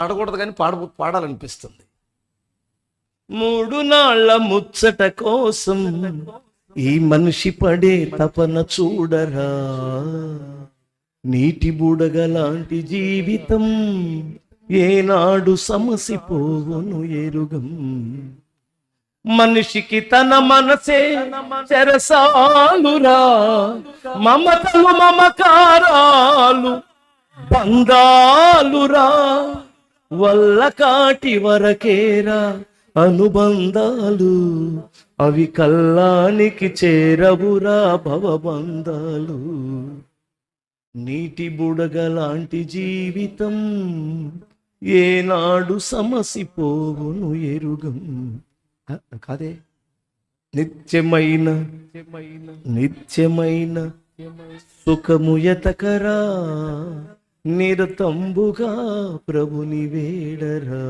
పాడకూడదు కానీ పాడాలనిపిస్తుంది. 3 నాళ్ళ ముచ్చట కోసం ఈ మనిషి పడే తపన చూడరా, నీటి బుడగలాంటి జీవితం ఏనాడు సమసిపోవును ఎరుగం. మనిషికి తన మనసే చెరసాలురా, మమతలు మమకారాలు బంధాలురా, వల్ల కాటి వరకేరా అనుబంధాలు, అవి కల్లానికి చేరవురా భవబంధాలు. నీటి బుడగలాంటి జీవితం ఏనాడు సమసిపోవును ఎరుగం. కాదే, నిత్యమైన సుఖము ఎతకరా, నిరతంబుగా ప్రభుని వేడరా.